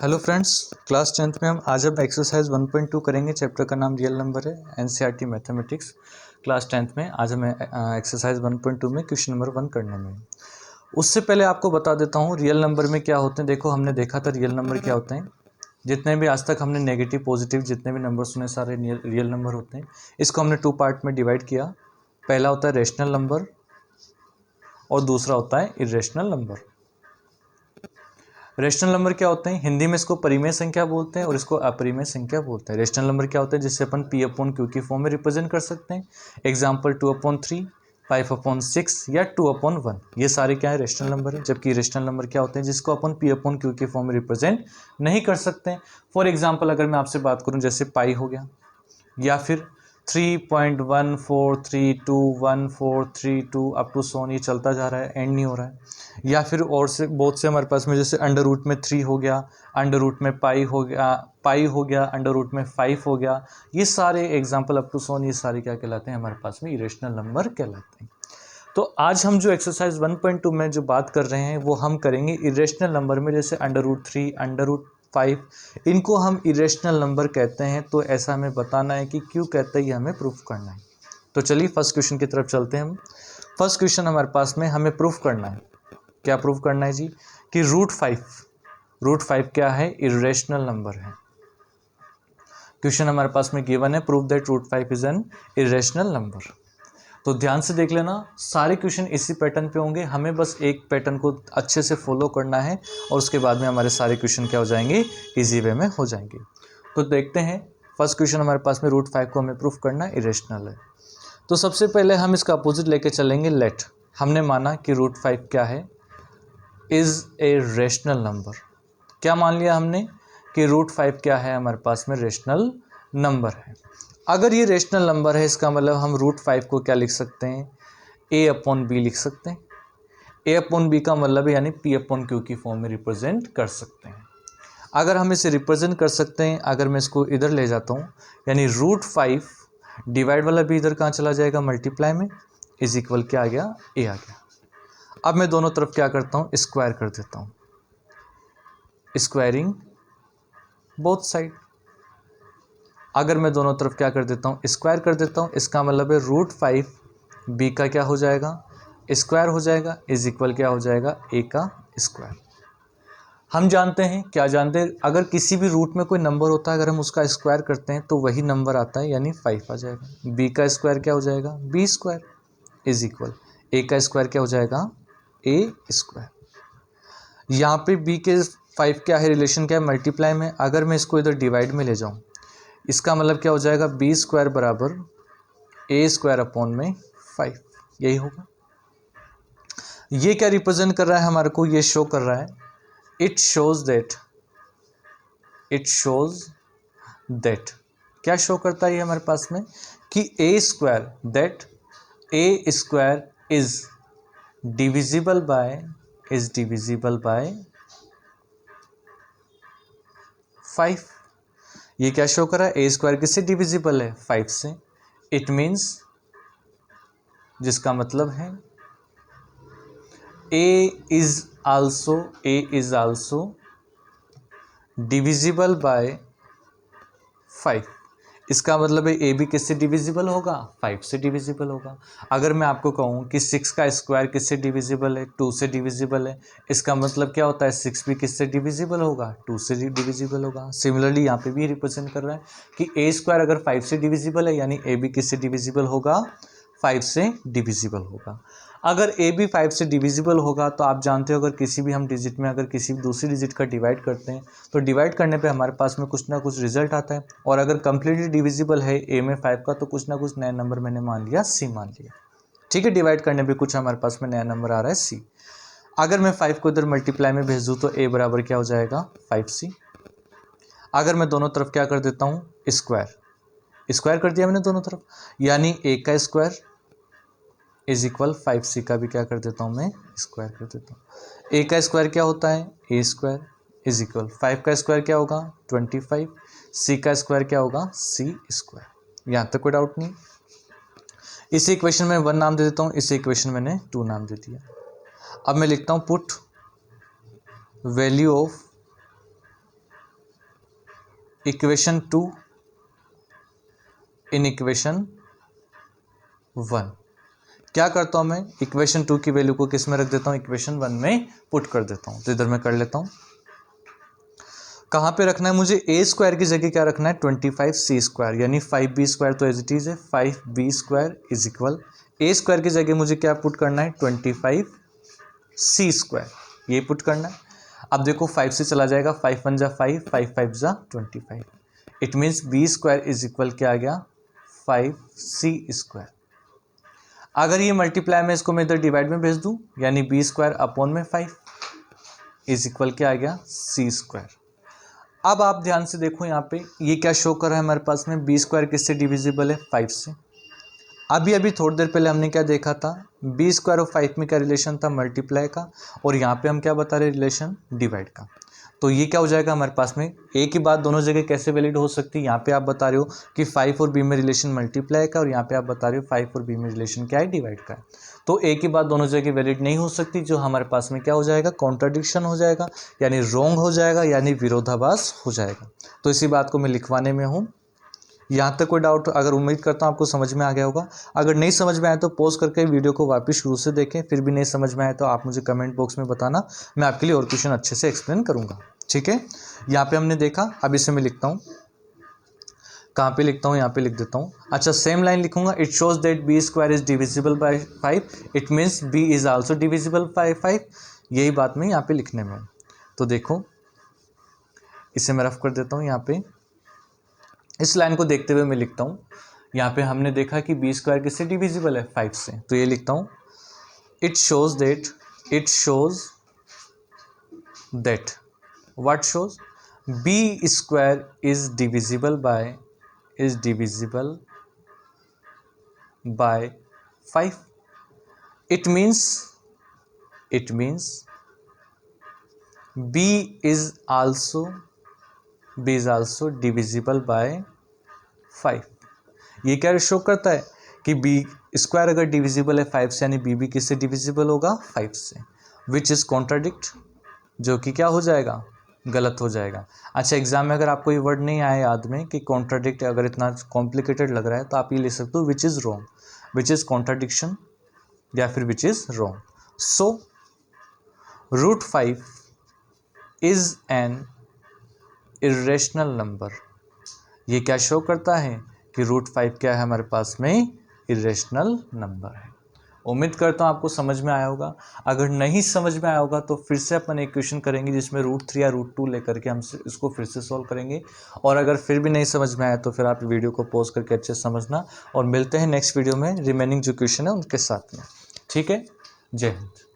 Hello friends, class 10th में आज हम एक्सरसाइज 1.2 करेंगे। चैप्टर का नाम रियल नंबर है, एनसीईआरटी मैथमेटिक्स। क्लास 10th में आज हमें एक्सरसाइज 1.2 में क्वेश्चन नंबर 1 करने में। उससे पहले आपको बता देता हूँ रियल नंबर में क्या होते हैं। देखो, हमने देखा था रियल नंबर क्या होते हैं। जितने भी आज तक हमने नेगेटिव पॉजिटिव जितने भी नंबर सुने सारे रियल नंबर होते हैं। इसको हमने 2 पार्ट में डिवाइड किया। पहला होता है रेशनल नंबर और दूसरा होता है इरेशनल नंबर। रेशनल नंबर क्या होते हैं, हिंदी में इसको परिमेय संख्या बोलते हैं और इसको अपरिमेय संख्या बोलते हैं। रेशनल नंबर क्या होते हैं, जिससे अपन p अपॉन क्यू की फॉर्म में रिप्रेजेंट कर सकते हैं। एग्जाम्पल 2/3, 5/6 या 2/1। ये सारे क्या है, रेशनल नंबर है। जबकि रेशनल नंबर क्या होते हैं, जिसको अपन p अपॉन क्यू की फॉर्म में रिप्रेजेंट नहीं कर सकते। फॉर एग्जाम्पल अगर मैं आपसे बात करूँ, जैसे पाई हो गया, या फिर 3.1432143 अप टू सोन, ये चलता जा रहा है, एंड नहीं हो रहा है। या फिर और से बहुत से हमारे पास में, जैसे अंडर रूट में 3 हो गया, अंडर रूट में पाई हो गया, अंडर रूट में 5 हो गया। ये सारे एग्जाम्पल अप टू सोन, ये सारे क्या कहलाते हैं, हमारे पास में इरेशनल नंबर कहलाते हैं। तो आज हम जो एक्सरसाइज 1.2 में जो बात कर रहे हैं वो हम करेंगे इरेशनल नंबर में। जैसे अंडर रूट 3, अंडर रूट 5, इनको हम इरेशनल नंबर कहते हैं। तो ऐसा हमें बताना है कि क्यों कहते हैं, ये हमें प्रूफ करना है। तो चलिए फर्स्ट क्वेश्चन की तरफ चलते हैं हम। फर्स्ट क्वेश्चन हमारे पास में हमें प्रूफ करना है। क्या प्रूफ करना है जी, कि रूट 5 क्या है, इरेशनल नंबर है। क्वेश्चन हमारे पास में गिवन है, proof that root 5 is an irrational number. तो ध्यान से देख लेना, सारे क्वेश्चन इसी पैटर्न पे होंगे। हमें बस एक पैटर्न को अच्छे से फॉलो करना है और उसके बाद में हमारे सारे क्वेश्चन क्या हो जाएंगे, इजी वे में हो जाएंगे। तो देखते हैं, फर्स्ट क्वेश्चन हमारे पास में रूट 5 को हमें प्रूफ करना है, इरेशनल है। तो सबसे पहले हम इसका अपोजिट लेके चलेंगे, लेट। हमने माना कि रूट 5 क्या है, इज ए रेशनल नंबर। क्या मान लिया हमने, कि रूट 5 क्या है, हमारे पास में रेशनल नंबर है। अगर ये रेशनल नंबर है, इसका मतलब हम रूट 5 को क्या लिख सकते हैं, a अपॉन बी लिख सकते हैं। a अपॉन बी का मतलब है, यानी p अपॉन क्यू की फॉर्म में रिप्रेजेंट कर सकते हैं। अगर हम इसे रिप्रेजेंट कर सकते हैं, अगर मैं इसको इधर ले जाता हूँ, यानी रूट 5 डिवाइड वाला भी इधर कहाँ चला जाएगा, मल्टीप्लाई में, इज इक्वल क्या आ गया, a आ गया। अब मैं दोनों तरफ क्या करता हूँ, स्क्वायर कर देता हूँ, स्क्वायरिंग बोथ साइड। अगर मैं दोनों तरफ क्या कर देता हूँ, स्क्वायर कर देता हूँ, इसका मतलब है रूट 5 बी का क्या हो जाएगा, स्क्वायर हो जाएगा, इज इक्वल क्या हो जाएगा, ए का स्क्वायर। हम जानते हैं, क्या जानते हैं, अगर किसी भी रूट में कोई नंबर होता है, अगर हम उसका स्क्वायर करते हैं तो वही नंबर आता है, यानी 5 आ जाएगा। बी का स्क्वायर क्या हो जाएगा, बी स्क्वायर, इज इक्वल ए का स्क्वायर क्या हो जाएगा, ए स्क्वायर। यहाँ पे बी के 5 क्या है, रिलेशन क्या है, मल्टीप्लाई में। अगर मैं इसको इधर डिवाइड में ले जाऊँ, इसका मतलब क्या हो जाएगा, बी स्क्वायर बराबर ए स्क्वायर अपॉन में 5, यही होगा। ये क्या रिप्रेजेंट कर रहा है हमारे को, ये शो कर रहा है, इट शोज दैट क्या शो करता है ये हमारे पास में, कि A square, that A square is divisible by 5। ये क्या शो कर रहा है, ए स्क्वायर किससे डिविजिबल है, 5 से। इट मीन्स, जिसका मतलब है ए इज आल्सो डिविजिबल बाय 5। इसका मतलब है ए भी किससे डिविजिबल होगा, 5 से डिविजिबल होगा। अगर मैं आपको कहूँ कि 6 का स्क्वायर किससे डिविजिबल है, 2 से डिविजिबल है, इसका मतलब क्या होता है, 6 भी किससे डिविजिबल होगा, 2 से डिविजिबल होगा। सिमिलरली यहाँ पे भी रिप्रेजेंट कर रहा है कि ए स्क्वायर अगर 5 से डिविजिबल है, यानी ए भी किससे डिविजिबल होगा, 5 से डिविजिबल होगा। अगर ए भी 5 से डिविजिबल होगा, तो आप जानते हो, अगर किसी भी हम डिजिट में अगर किसी दूसरी डिजिट का डिवाइड करते हैं, तो डिवाइड करने पे हमारे पास में कुछ ना कुछ रिजल्ट आता है। और अगर कंप्लीटली डिविजिबल है ए में 5 का, तो कुछ ना कुछ नया नंबर मैंने मान लिया, सी मान लिया। ठीक है, डिवाइड करने पे कुछ हमारे पास में नया नंबर आ रहा है, सी। अगर मैं 5 को इधर मल्टीप्लाई में भेज दूँ, तो ए बराबर क्या हो जाएगा, 5c। अगर मैं दोनों तरफ क्या कर देता हूँ, स्क्वायर कर दिया मैंने दोनों तरफ, यानी ए का स्क्वायर इज इक्वल 5c का भी क्या कर देता हूँ, मैं स्क्वायर कर देता हूँ। ए का स्क्वायर क्या होता है, ए स्क्वायर, इज इक्वल 5 का स्क्वायर क्या होगा, 25, सी का स्क्वायर क्या होगा, सी स्क्वायर। यहाँ तक कोई डाउट नहीं। इस इक्वेशन में 1 नाम दे देता हूँ, इस इक्वेशन मैंने 2 नाम दे दिया। अब मैं लिखता हूँ, put value of equation 2 in equation 1। क्या करता हूँ मैं, इक्वेशन 2 की वैल्यू को किस में रख देता हूँ, इक्वेशन 1 में पुट कर देता हूँ। तो इधर मैं कर लेता हूँ। कहाँ पे रखना है मुझे, ए स्क्वायर की जगह क्या रखना है 25c², यानी 5b² तो एज इट इज है 5b² is equal, A square की जगह मुझे क्या पुट करना है 25c², ये पुट करना है। अब देखो 5 से चला जाएगा, 5 1 जा 5, 5 5 जा 25, it means b² is equal क्या आ गया 5c²। अगर ये मल्टीप्लाई में इसको मैं इधर डिवाइड में भेज दूँ, यानी b² अपॉन में 5 इज इक्वल क्या आ गया c²। अब आप ध्यान से देखो यहाँ पे ये क्या शो कर रहा है हमारे पास में, b² किससे डिविजिबल है 5 से। अभी थोड़ी देर पहले हमने क्या देखा था, b² और 5 में क्या रिलेशन था, मल्टीप्लाई का, और यहाँ पे हम क्या बता रहे रिलेशन, डिवाइड का। तो ये क्या हो जाएगा हमारे पास में, एक ही बात दोनों जगह कैसे वैलिड हो सकती है। यहाँ पे आप बता रहे हो कि 5 और b में रिलेशन मल्टीप्लाई का, और यहाँ पे आप बता रहे हो 5 और b में रिलेशन क्या है, डिवाइड का है। तो एक ही बात दोनों जगह वैलिड नहीं हो सकती, जो हमारे पास में क्या हो जाएगा, कॉन्ट्राडिक्शन हो जाएगा, यानी रॉन्ग हो जाएगा, यानी विरोधाभास हो जाएगा। तो इसी बात को मैं लिखवाने में हूँ। यहाँ तक कोई डाउट, अगर उम्मीद करता हूँ आपको समझ में आ गया होगा। अगर नहीं समझ में आया तो पॉज करके वीडियो को वापस शुरू से देखें, फिर भी नहीं समझ में आया तो आप मुझे कमेंट बॉक्स में बताना, मैं आपके लिए और क्वेश्चन अच्छे से एक्सप्लेन करूँगा। ठीक है, यहाँ पे हमने देखा, अब इसे मैं लिखता हूँ, कहाँ पे लिखता हूँ, यहाँ पे लिख देता हूँ। अच्छा, सेम लाइन लिखूंगा, it shows that b² is divisible by 5, it means b is also divisible by 5। यही बात मैं यहाँ पे लिखने में हूँ। तो देखो इसे मैं रफ कर देता हूँ। यहाँ पे इस लाइन को देखते हुए मैं लिखता हूँ, यहाँ पे हमने देखा कि b² किससे डिविजिबल है 5 से, तो ये लिखता हूँ, it shows that what shows b² is divisible by 5। it means b is also divisible by 5। ये क्या शो करता है कि b² अगर डिविजिबल है 5 से, यानी b भी किससे डिविजिबल होगा 5 से, विच इज कॉन्ट्राडिक्ट, जो कि क्या हो जाएगा, गलत हो जाएगा। अच्छा, एग्जाम में अगर आपको ये वर्ड नहीं आया याद में कि कॉन्ट्राडिक्ट, अगर इतना कॉम्प्लिकेटेड लग रहा है तो आप ये लिख सकते हो which is wrong, which is contradiction, या फिर which is wrong. So √5 is N irrational number. ये क्या शो करता है कि √5 क्या है हमारे पास में, इर्रेशनल नंबर है। उम्मीद करता हूँ आपको समझ में आया होगा। अगर नहीं समझ में आया होगा तो फिर से अपन एक क्वेश्चन करेंगे जिसमें √3 या √2 लेकर के हम इसको फिर से सॉल्व करेंगे। और अगर फिर भी नहीं समझ में आया तो फिर आप वीडियो को पॉज करके अच्छे से समझना, और मिलते हैं नेक्स्ट वीडियो में रिमेनिंग जो क्वेश्चन है उनके साथ में। ठीक है, जय हिंद।